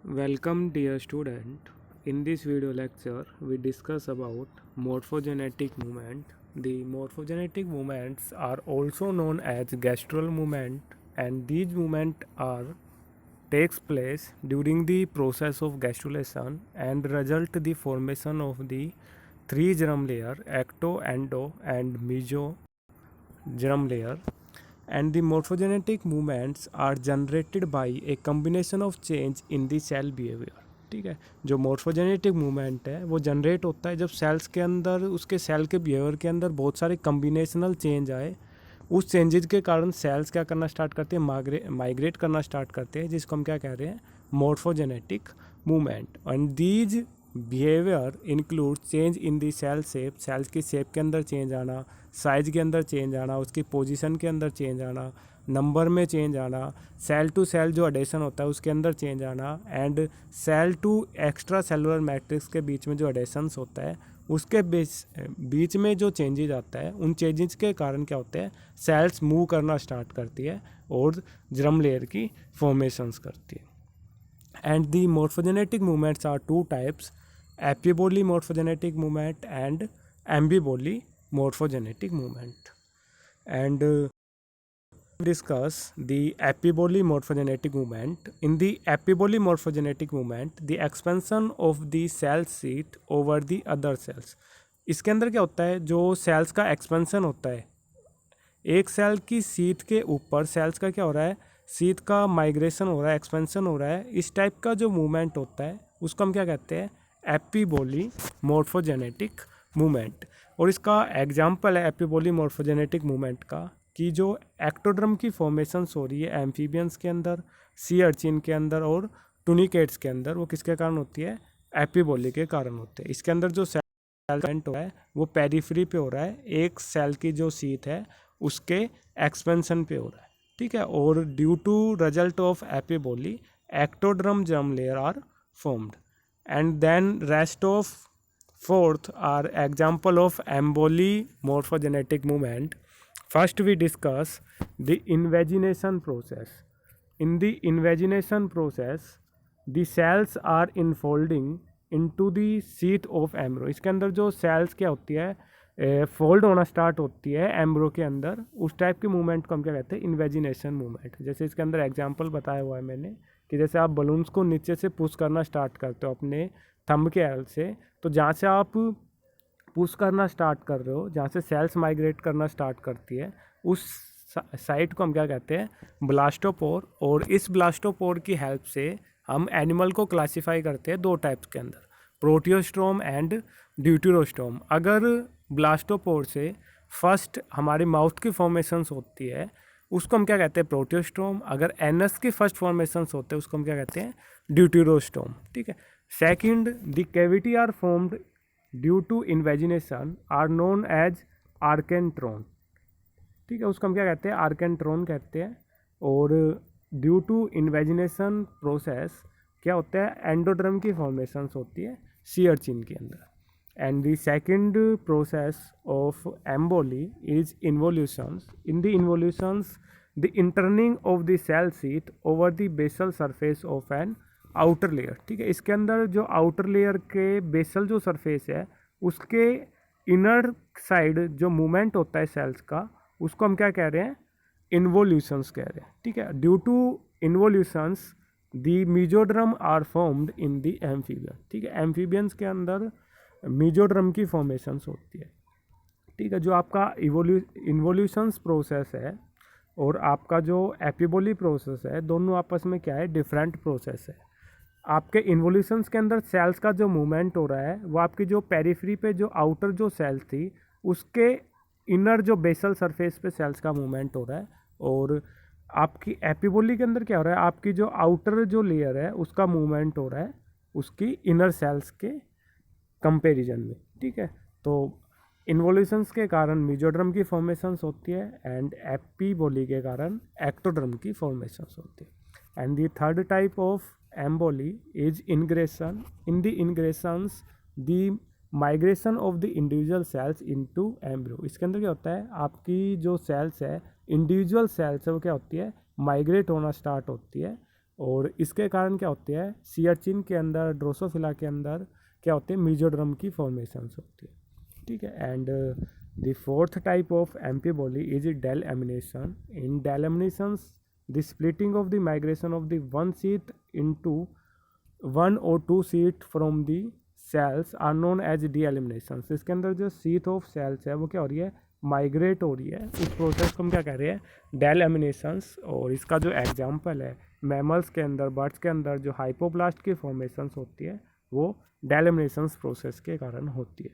Welcome dear student. In this video lecture we discuss about morphogenetic movement. The morphogenetic movements are also known as gastral movement, and these movement are takes place during the process of gastrulation and result the formation of the three germ layer ecto, endo and meso germ layer, and the morphogenetic movements are generated by a combination of change in the cell behavior. ठीक है, जो morphogenetic movement है वो generate होता है जब sales के अंदर उसके सेल के बिहेवियर के अंदर बहुत सारे कम्बिनेशनल चेंज आए। उस चेंजेस के कारण सेल्स क्या करना स्टार्ट करते हैं, माइग्रेट करना स्टार्ट करते हैं, जिसको हम क्या कह रहे हैं, morphogenetic movement. And these behaviour include change in the cell shape, cells की शेप के अंदर चेंज आना, साइज के अंदर चेंज आना, उसकी पोजीशन के अंदर चेंज आना, नंबर में चेंज आना, सेल टू सेल जो एडेशन होता है उसके अंदर चेंज आना, and cell to extracellular matrix के बीच में जो एडेशंस होता है उसके बीच में जो चेंजेज आता है, उन चेंजेस के कारण क्या होता है, सेल्स मूव करना स्टार्ट करती है और जर्म लेयर की फॉर्मेशंस करती है। And the morphogenetic movements are two types, epiboly morphogenetic movement and emboly morphogenetic movement. And discuss the epiboly morphogenetic movement. In the epiboly morphogenetic movement, the expansion of the cell sheath over the other cells. इसके अंदर क्या होता है, जो sales का expansion होता है, एक सेल की शीट के ऊपर सेल्स का क्या हो रहा है, शीट का माइग्रेशन हो रहा है, एक्सपेंशन हो रहा है, इस टाइप का जो मूवमेंट होता है उसको हम क्या कहते हैं, एपिबोली मोर्फोजेनेटिक मूवमेंट। और इसका एग्जाम्पल है एपिबोली मोर्फोजेनेटिक मूवमेंट का कि जो एक्टोड्रम की फॉर्मेशंस हो रही है एम्फीबियंस के अंदर, सी अर्चिन के अंदर और टूनिकेट्स के अंदर, वो किसके कारण होती है, एपिबोली के कारण होते हैं। इसके अंदर जो सेल हो रहा है वो पेरिफेरी पे हो रहा है, एक सेल की जो शीट है उसके एक्सपेंशन पे हो रहा है। ठीक है, और due to result of epiboly ectoderm germ layer are formed, and then rest of fourth are example of emboli morphogenetic movement. First we discuss the invagination process. In the invagination process the cells are enfolding into the sheath of embryo. इसके अंदर जो sales क्या होती है, fold होना start होती है एम्ब्रो के अंदर, उस टाइप के मूवमेंट को हम क्या कहते हैं, इन्वेजिनेशन मूवमेंट। जैसे इसके अंदर एग्जांपल बताया हुआ है मैंने कि जैसे आप बलून्स को नीचे से पुश करना स्टार्ट करते हो अपने थंब के हेल्प से, तो जहाँ से आप पुश करना स्टार्ट कर रहे हो, जहाँ से सेल्स माइग्रेट करना स्टार्ट करती है, उस साइट को हम क्या कहते हैं, ब्लास्टोपोर। और इस ब्लास्टोपोर की हेल्प से हम एनिमल को क्लासीफाई करते हैं दो टाइप्स के अंदर, प्रोटियोस्टोम एंड ड्यूटेरोस्टोम। अगर ब्लास्टोपोर से फर्स्ट हमारी माउथ की फॉर्मेशंस होती है उसको हम क्या कहते हैं, प्रोटियोस्टोम। अगर एनस की फर्स्ट फॉर्मेशंस होते हैं उसको हम क्या कहते हैं, ड्यूटेरोस्टोम। ठीक है, second the cavity are formed due to invagination are known as archenteron. ठीक है, उसको हम क्या कहते हैं, आर्केंट्रोन कहते हैं। और ड्यू टू इन्वेजिनेशन प्रोसेस क्या होता है, एंडोड्रम की फॉर्मेशंस होती है सी अर्चिन के अंदर। And the second process of emboly is involutions. In the involutions the inturning of the cell sheet over the basal surface of an outer layer. ठीक है, इसके अंदर जो आउटर लेयर के बेसल जो सरफेस है उसके इनर साइड जो मूवमेंट होता है सेल्स का, उसको हम क्या कह रहे हैं, इन्वोल्यूशंस कह रहे हैं। ठीक है, due to involutions the mesoderm are formed in the amphibian. ठीक है, एम्फीबियंस के अंदर मीजोड्रम की फॉर्मेशंस होती है। ठीक है, जो आपका इन्वोल्यूशंस प्रोसेस है और आपका जो एपिबोली प्रोसेस है, दोनों आपस में क्या है, डिफरेंट प्रोसेस है। आपके इन्वोल्यूशंस के अंदर सेल्स का जो मूवमेंट हो रहा है वो आपकी जो पेरिफेरी पे जो आउटर जो सेल थी उसके इनर जो बेसल सरफेस पे सेल्स का मूवमेंट हो रहा है। और आपकी एपिबोली के अंदर क्या हो रहा है, आपकी जो आउटर जो लेयर है उसका मूवमेंट हो रहा है उसकी इनर सेल्स के कंपेरिजन में। ठीक है, तो इन्वोल्यूशंस के कारण मीजोड्रम की फॉर्मेशंस होती है एंड एपिबोली के कारण एक्टोड्रम की फॉर्मेशंस होती है। And the third type of emboly is ingression. In the ingressions the migration of the individual cells into embryo. इसके अंदर क्या होता है, आपकी जो सेल्स है, इंडिविजुअल सेल्स है, वो क्या होती है, माइग्रेट होना स्टार्ट होती है और इसके कारण क्या होते हैं, सी अर्चिन के अंदर, ड्रोसोफिला के अंदर क्या होते हैं, मीजोड्रम की फॉर्मेशंस होती है, ठीक है। And the fourth type of amphiboly is delamination. In delaminations the splitting of the migration of the one sheet into one or two sheet from the cells are known as delamination. इसके अंदर जो sheet of sales है वो क्या हो रही है, migrate हो रही है, उस प्रोसेस को हम क्या कह रहे हैं, डेलेमिनेशंस। और इसका जो एग्जांपल है, मैमल्स के अंदर, बर्ड्स के अंदर जो हाइपोब्लास्ट की फॉर्मेशंस होती है वो डेलेमिनेशंस प्रोसेस के कारण होती है,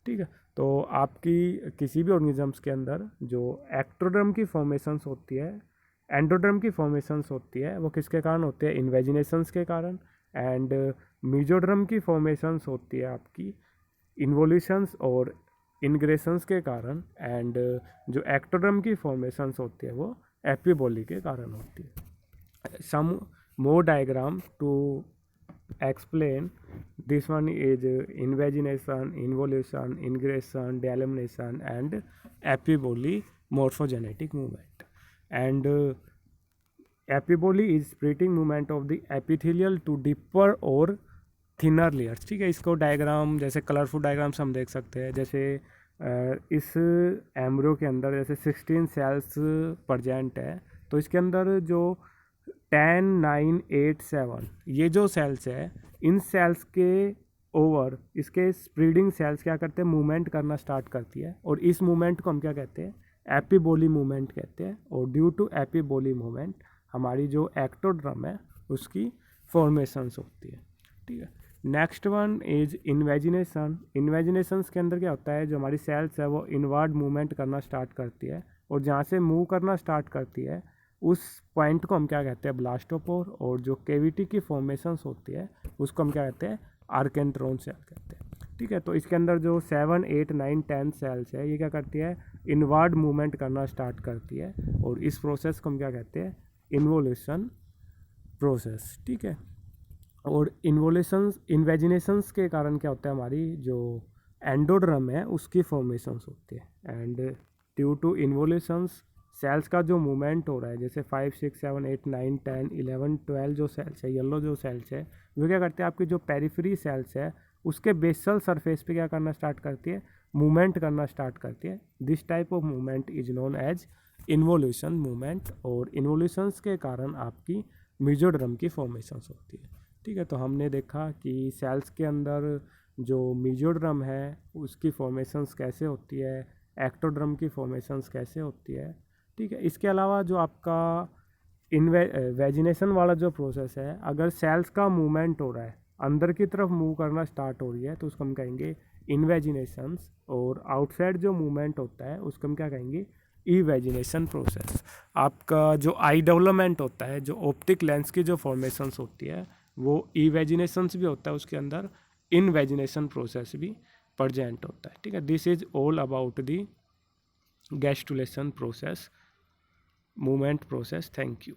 ठीक है। तो आपकी किसी भी ऑर्गेनिजम्स के अंदर जो एक्टोडर्म की फॉर्मेशंस होती है, एंडोडर्म की फॉर्मेशंस होती है, वो किसके कारण होती है, इन्वेजिनेशंस के कारण। एंड मीजोड्रम की फॉर्मेशंस होती है आपकी इन्वोल्यूशंस और इनग्रेशंस के कारण। एंड जो एक्टोडर्म की फॉर्मेशंस होती है वो एपिबोली के कारण होती है। Some more diagram to explain this one is invagination, involution, ingression, delamination and epiboly morphogenetic movement. And epiboly is splitting movement of the epithelial to deeper और थिनर लेयर्स, ठीक है। इसको डायग्राम जैसे कलरफुल डायग्राम्स हम देख सकते हैं, जैसे इस एम्ब्रियो के अंदर जैसे 16 सेल्स प्रेजेंट है, तो इसके अंदर जो 10, 9, 8, 7 ये जो सेल्स है, इन सेल्स के ओवर इसके स्प्रीडिंग सेल्स क्या करते हैं, मूवमेंट करना स्टार्ट करती है, और इस मूवमेंट को हम क्या कहते हैं, एपिबोली मूवमेंट कहते हैं। और ड्यू टू एपिबोली मूवमेंट हमारी जो एक्टोड्रम है उसकी फॉर्मेशंस होती है, ठीक है। Next one is invagination. Invaginations के अंदर क्या होता है, जो हमारी सेल्स है वो इनवर्ड मूवमेंट करना स्टार्ट करती है, और जहाँ से मूव करना स्टार्ट करती है उस पॉइंट को हम क्या कहते हैं, ब्लास्टोपोर। और जो केविटी की फॉर्मेशंस होती है उसको हम क्या कहते हैं, आर्केंट्रोन सेल कहते हैं, ठीक है। तो इसके अंदर जो 7, 8, 9, 10 सेल्स है, ये क्या करती है, इनवर्ड मूवमेंट करना स्टार्ट करती है, और इस प्रोसेस को हम क्या कहते हैं, इन्वोल्यूशन प्रोसेस, ठीक है। और इन्वेजिनेशंस के कारण क्या होता है, हमारी जो एंडोड्रम है उसकी फॉर्मेशंस होती है। एंड ड्यू टू इन्वोल्यूशंस सेल्स का जो मूवमेंट हो रहा है, जैसे 5, 6, 7, 8, 9, 10, 11, 12 जो सेल्स है, येलो जो सेल्स है, वो क्या करते हैं, आपकी जो पेरिफेरी सेल्स है उसके बेसल सरफेस पे क्या करना स्टार्ट करती है, मूवमेंट करना स्टार्ट करती है। This type of movement is known as involution movement. और इन्वोल्यूशंस के कारण आपकी मीजोड्रम की फॉर्मेशंस होती है, ठीक है। तो हमने देखा कि सेल्स के अंदर जो मीजोड्रम है उसकी फॉर्मेशंस कैसे होती है, एक्टोड्रम की फॉर्मेशंस कैसे होती है, ठीक है। इसके अलावा जो आपका वेजिनेशन वाला जो प्रोसेस है, अगर सेल्स का मूवमेंट हो रहा है, अंदर की तरफ मूव करना स्टार्ट हो रही है, तो उसको हम कहेंगे इन्वेजिनेशंस। और आउटसाइड जो मूवमेंट होता है उसको हम क्या कहेंगे, इवेजिनेशन प्रोसेस। आपका जो आई डेवलपमेंट होता है, जो ऑप्टिक लेंस की जो फॉर्मेशंस होती है, वो इवेजिनेशंस भी होता है उसके अंदर, इनवेजिनेशन प्रोसेस भी प्रेजेंट होता है, ठीक है। This is all about the gastrulation process, movement process. Thank you.